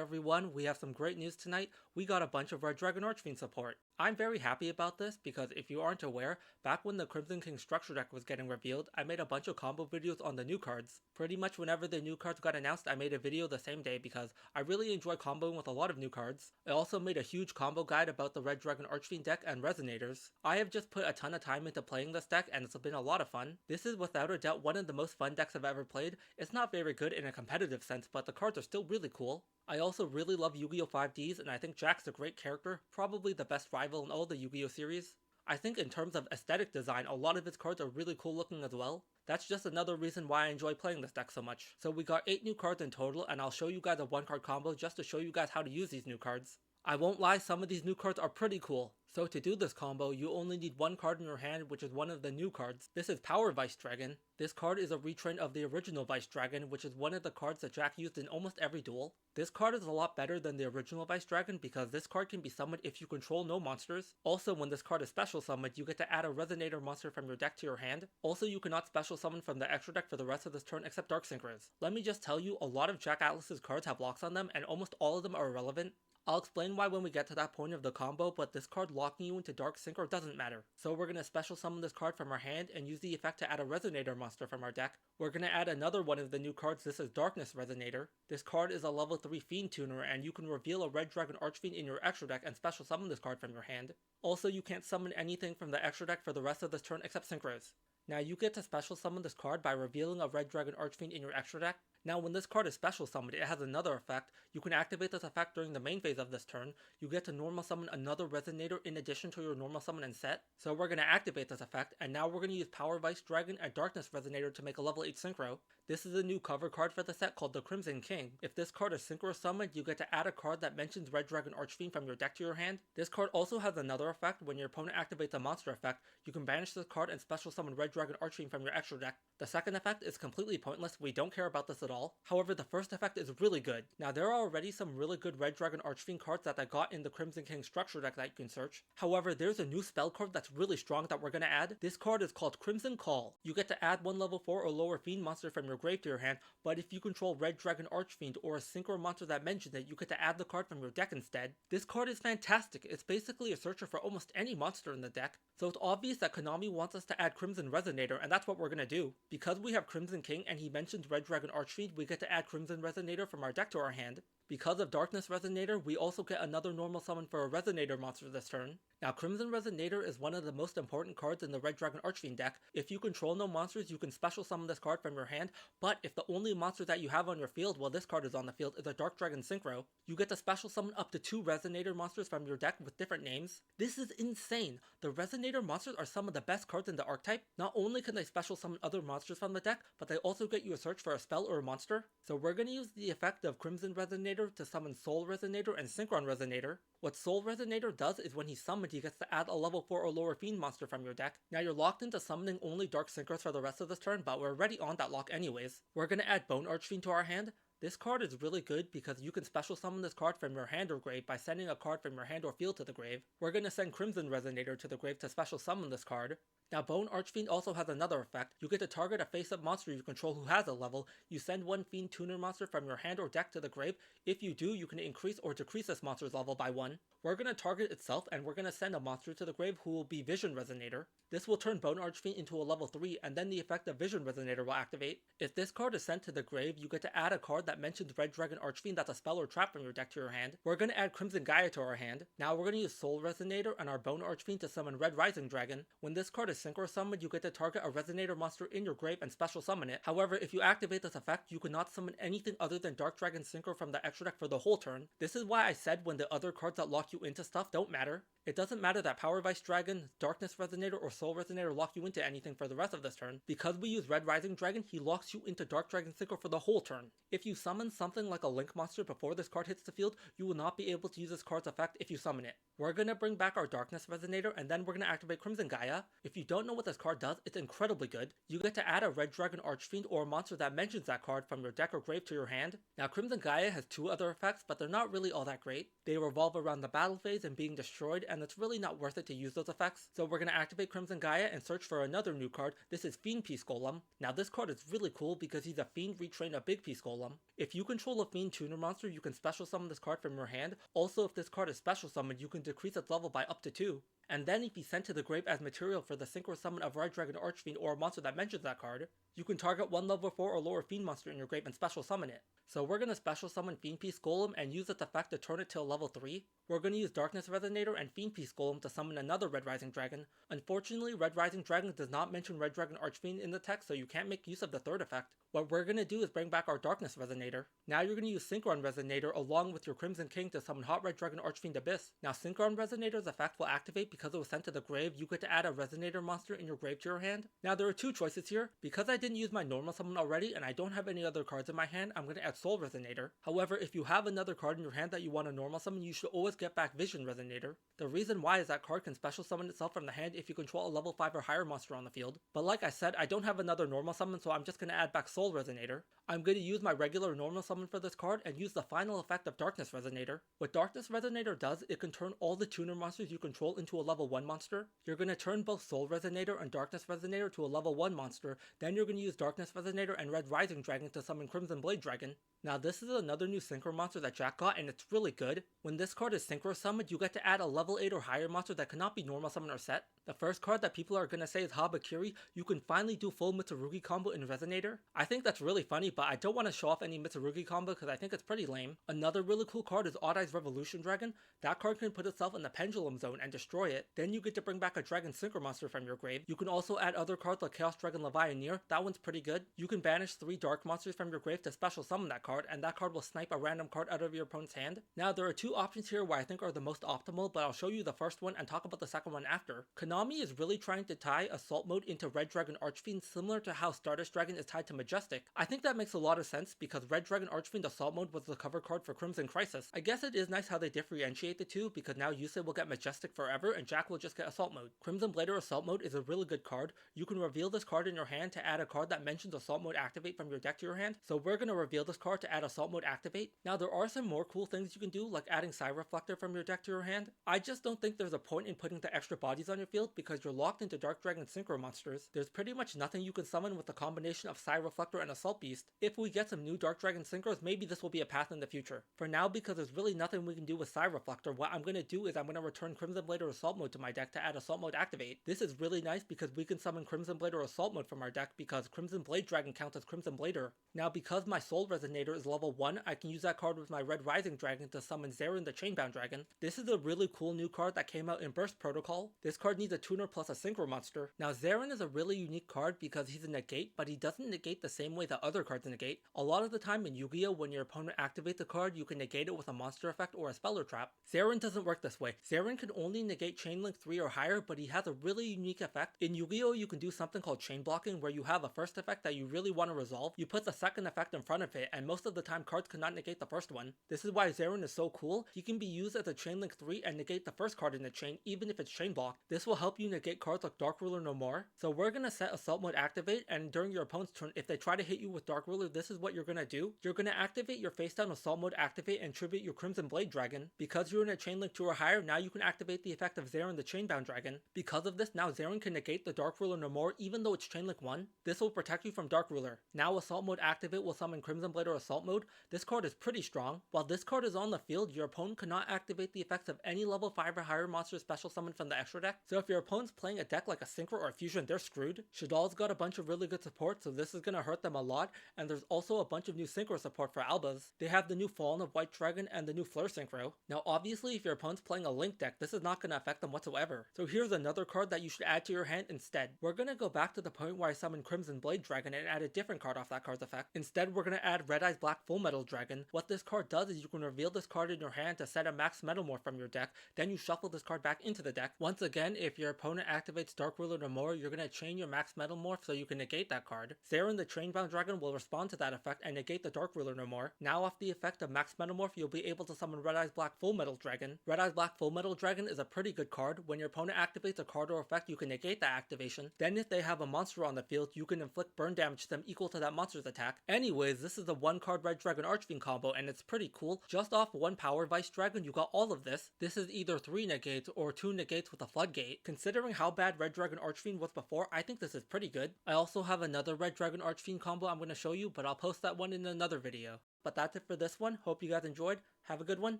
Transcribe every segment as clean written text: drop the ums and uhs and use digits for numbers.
everyone, we have some great news tonight. We got a bunch of Red Dragon Archfiend support. I'm very happy about this because if you aren't aware, back when the Crimson King structure deck was getting revealed, I made a bunch of combo videos on the new cards. Pretty much whenever the new cards got announced, I made a video the same day because I really enjoy comboing with a lot of new cards. I also made a huge combo guide about the Red Dragon Archfiend deck and Resonators. I have just put a ton of time into playing this deck and it's been a lot of fun. This is without a doubt one of the most fun decks I've ever played. It's not very good in a competitive sense, but the cards are still really cool. I also really love Yu-Gi-Oh! 5Ds, and I think Jack's a great character, probably the best rival in all the Yu-Gi-Oh! Series. I think in terms of aesthetic design, a lot of his cards are really cool looking as well. That's just another reason why I enjoy playing this deck so much. So we got 8 new cards in total, and I'll show you guys a 1-card combo just to show you guys how to use these new cards. I won't lie, some of these new cards are pretty cool. So to do this combo, you only need 1 card in your hand, which is one of the new cards. This is Power Vice Dragon. This card is a retrain of the original Vice Dragon, which is one of the cards that Jack used in almost every duel. This card is a lot better than the original Vice Dragon because this card can be summoned if you control no monsters. Also, when this card is special summoned, you get to add a Resonator monster from your deck to your hand. Also, you cannot special summon from the extra deck for the rest of this turn except Dark Synchros. Let me just tell you, a lot of Jack Atlas's cards have locks on them and almost all of them are irrelevant. I'll explain why when we get to that point of the combo, but this card locking you into Dark Synchro doesn't matter. So we're going to special summon this card from our hand and use the effect to add a Resonator monster from our deck. We're going to add another one of the new cards. This is Darkness Resonator. This card is a level 3 Fiend Tuner and you can reveal a Red Dragon Archfiend in your extra deck and special summon this card from your hand. Also, you can't summon anything from the extra deck for the rest of this turn except Synchros. Now you get to special summon this card by revealing a Red Dragon Archfiend in your extra deck. Now when this card is special summoned, it has another effect. You can activate this effect during the main phase of this turn. You get to normal summon another Resonator in addition to your normal summon and set. So we're going to activate this effect, and now we're going to use Power Vice Dragon and Darkness Resonator to make a level 8 Synchro. This is a new cover card for the set called the Crimson King. If this card is Synchro summoned, you get to add a card that mentions Red Dragon Archfiend from your deck to your hand. This card also has another effect. When your opponent activates a monster effect, you can banish this card and special summon Red Dragon Archfiend from your extra deck. The second effect is completely pointless, we don't care about this at all. However, the first effect is really good. Now there are already some really good Red Dragon Archfiend cards that I got in the Crimson King structure deck that you can search. However, there's a new spell card that's really strong that we're going to add. This card is called Crimson Call. You get to add 1 level 4 or lower Fiend monster from your grave to your hand, but if you control Red Dragon Archfiend or a Synchro monster that mentions it, you get to add the card from your deck instead. This card is fantastic. It's basically a searcher for almost any monster in the deck. So it's obvious that Konami wants us to add Crimson Resonator, and that's what we're going to do. Because we have Crimson King and he mentions Red Dragon Archfiend, we get to add Crimson Resonator from our deck to our hand. Because of Darkness Resonator, we also get another normal summon for a Resonator monster this turn. Now Crimson Resonator is one of the most important cards in the Red Dragon Archfiend deck. If you control no monsters, you can special summon this card from your hand, but if the only monster that you have on your field while this card is on the field is a Dark Dragon Synchro, you get to special summon up to 2 Resonator monsters from your deck with different names. This is insane! The Resonator monsters are some of the best cards in the archetype. Not only can they special summon other monsters from the deck, but they also get you a search for a spell or a monster. So we're going to use the effect of Crimson Resonator to summon Soul Resonator and Synchron Resonator. What Soul Resonator does is when he's summoned, he gets to add a level 4 or lower Fiend monster from your deck. Now you're locked into summoning only Dark Synchros for the rest of this turn, but we're already on that lock anyways. We're going to add Bone Archfiend to our hand. This card is really good because you can special summon this card from your hand or grave by sending a card from your hand or field to the grave. We're going to send Crimson Resonator to the grave to special summon this card. Now Bone Archfiend also has another effect. You get to target a face-up monster you control who has a level. You send 1 Fiend Tuner monster from your hand or deck to the grave. If you do, you can increase or decrease this monster's level by 1. We're going to target itself and we're going to send a monster to the grave who will be Vision Resonator. This will turn Bone Archfiend into a level 3 and then the effect of Vision Resonator will activate. If this card is sent to the grave, you get to add a card that mentions Red Dragon Archfiend that's a spell or trap from your deck to your hand. We're going to add Crimson Gaia to our hand. Now we're going to use Soul Resonator and our Bone Archfiend to summon Red Rising Dragon. When this card is Synchro summoned, you get to target a Resonator monster in your grave and special summon it. However, if you activate this effect, you cannot summon anything other than Dark Dragon Synchro from the extra deck for the whole turn. This is why I said when the other cards that lock you into stuff don't matter. It doesn't matter that Power Vice Dragon, Darkness Resonator, or Soul Resonator lock you into anything for the rest of this turn. Because we use Red Rising Dragon, he locks you into Dark Dragon Synchro for the whole turn. If you summon something like a Link monster before this card hits the field, you will not be able to use this card's effect if you summon it. We're going to bring back our Darkness Resonator and then we're going to activate Crimson Gaia. If you don't know what this card does, it's incredibly good. You get to add a Red Dragon Archfiend or a monster that mentions that card from your deck or grave to your hand. Now Crimson Gaia has 2 other effects, but they're not really all that great. They revolve around the battle phase and being destroyed and it's really not worth it to use those effects. So we're going to activate Crimson Gaia and search for another new card. This is Fiend Piece Golem. Now this card is really cool because he's a Fiend retrained a Big Piece Golem. If you control a Fiend tuner monster, you can special summon this card from your hand. Also, if this card is special summoned, you can decrease its level by up to 2. And then if he's sent to the grave as material for the synchro summon of Red Dragon Archfiend or a monster that mentions that card, you can target one level 4 or lower Fiend monster in your grave and special summon it. So we're going to special summon Fiend Piece Golem and use its effect to turn it to a level 3. We're going to use Darkness Resonator and Fiend Piece Golem to summon another Red Rising Dragon. Unfortunately, Red Rising Dragon does not mention Red Dragon Archfiend in the text, so you can't make use of the third effect. What we're going to do is bring back our Darkness Resonator. Now you're going to use Synchron Resonator along with your Crimson King to summon Hot Red Dragon Archfiend Abyss. Now Synchron Resonator's effect will activate because it was sent to the grave. You get to add a Resonator monster in your grave to your hand. Now there are two choices here. Because I didn't use my normal summon already and I don't have any other cards in my hand, I'm going to add Soul Resonator. However, if you have another card in your hand that you want to normal summon, you should always get back Vision Resonator. The reason why is that card can special summon itself from the hand if you control a level 5 or higher monster on the field. But like I said, I don't have another normal summon, so I'm just going to add back Soul Resonator. I'm going to use my regular normal summon for this card and use the final effect of Darkness Resonator. What Darkness Resonator does, it can turn all the tuner monsters you control into a level 1 monster. You're going to turn both Soul Resonator and Darkness Resonator to a level 1 monster, then you're going to use Darkness Resonator and Red Rising Dragon to summon Crimson Blade Dragon. Now this is another new synchro monster that Jack got and it's really good. When this card is synchro summoned, you get to add a level 8 or higher monster that cannot be normal summoned or set. The first card that people are going to say is Habakiri. You can finally do full Mitsurugi combo in Resonator. I think that's really funny, but I don't want to show off any Mitsurugi combo because I think it's pretty lame. Another really cool card is Odd Eye's Revolution Dragon. That card can put itself in the Pendulum Zone and destroy it. Then you get to bring back a Dragon Synchro monster from your grave. You can also add other cards like Chaos Dragon Levianeer. That one's pretty good. You can banish 3 dark monsters from your grave to special summon that card, and that card will snipe a random card out of your opponent's hand. Now there are 2 options here where I think are the most optimal, but I'll show you the first one and talk about the second one after. Konami is really trying to tie Assault Mode into Red Dragon Archfiend similar to how Stardust Dragon is tied to Majestic. I think that makes a lot of sense because Red Dragon Archfiend Assault Mode was the cover card for Crimson Crisis. I guess it is nice how they differentiate the two because now Yusei will get Majestic forever and Jack will just get Assault Mode. Crimson Blader Assault Mode is a really good card. You can reveal this card in your hand to add a card that mentions Assault Mode Activate from your deck to your hand, so we're going to reveal this card to add Assault Mode Activate. Now there are some more cool things you can do like adding Psy Reflector from your deck to your hand. I just don't think there's a point in putting the extra bodies on your field because you're locked into Dark Dragon Synchro monsters. There's pretty much nothing you can summon with the combination of Psy Reflector and Assault Beast. If we get some new Dark Dragon Synchros, maybe this will be a path in the future. For now, because there's really nothing we can do with Psy Reflector, what I'm going to do is I'm going to return Crimson Blader Assault Mode to my deck to add Assault Mode Activate. This is really nice because we can summon Crimson Blader Assault Mode from our deck because Crimson Blade Dragon counts as Crimson Blader. Now because my Soul Resonator is level 1, I can use that card with my Red Rising Dragon to summon Zarun the Chainbound Dragon. This is a really cool new card that came out in Burst Protocol. This card needs a tuner plus a synchro monster. Now Zarun is a really unique card because he's a negate, but he doesn't negate the same way that other cards negate. A lot of the time in Yu-Gi-Oh, when your opponent activates a card, you can negate it with a monster effect or a spell or trap. Zarun doesn't work this way. Zarun can only negate Chain Link 3 or higher, but he has a really unique effect. In Yu-Gi-Oh, you can do something called chain blocking where you have a first effect that you really want to resolve. You put the second effect in front of it, and most of the time cards cannot negate the first one. This is why Zarun is so cool. He can be used as a Chain Link 3 and negate the first card in the chain, even if it's chain blocked. This will help you negate cards like Dark Ruler no more. So we're gonna set Assault Mode Activate, and during your opponent's turn, if they try to hit you with Dark Ruler, this is what you're gonna do. You're gonna activate your face down Assault Mode Activate and tribute your Crimson Blade Dragon. Because you're in a Chain Link 2 or higher, now you can activate the effect of Zarun the Chainbound Dragon. Because of this, now Zarun can negate the Dark Ruler no more, even though it's Chain Link 1. This will protect you from Dark Ruler. Now Assault Mode Activate will summon Crimson Blader Assault Mode. This card is pretty strong. While this card is on the field, your opponent cannot activate the effects of any level 5 or higher monster special summoned from the extra deck. So if your opponent's playing a deck like a Synchro or a Fusion, they're screwed. Shadal's got a bunch of really good support, so this is gonna hurt them a lot, and there's also a bunch of new Synchro support for Albas. They have the new Fallen of White Dragon and the new Flare Synchro. Now obviously if your opponent's playing a Link deck, this is not gonna affect them whatsoever. So here's another card that you should add to your hand instead. We're gonna go back to the point where I summoned Crimson Blade Dragon and add a different card off that card's effect. Instead we're gonna add Red Eyes Black Full Metal Dragon. What this card does is you can reveal this card in your hand to set a max Metalmorph from your deck, then you shuffle this card back into the deck. Once again, if your opponent activates Dark Ruler no more, you're gonna chain your max Metalmorph so you can negate that card. Zarun the Chainbound Dragon will respect respond to that effect and negate the Dark Ruler no more. Now off the effect of Max Metamorph, you'll be able to summon Red Eyes Black Full Metal Dragon. Red Eyes Black Full Metal Dragon is a pretty good card. When your opponent activates a card or effect, you can negate that activation. Then if they have a monster on the field, you can inflict burn damage to them equal to that monster's attack. Anyways, this is a 1-card Red Dragon Archfiend combo, and it's pretty cool. Just off 1 Power Vice Dragon, you got all of this. This is either 3 negates or 2 negates with a Floodgate. Considering how bad Red Dragon Archfiend was before, I think this is pretty good. I also have another Red Dragon Archfiend combo I'm going to show you, but I'll post that one in another video. But that's it for this one. Hope you guys enjoyed. Have a good one.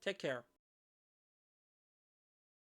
Take care.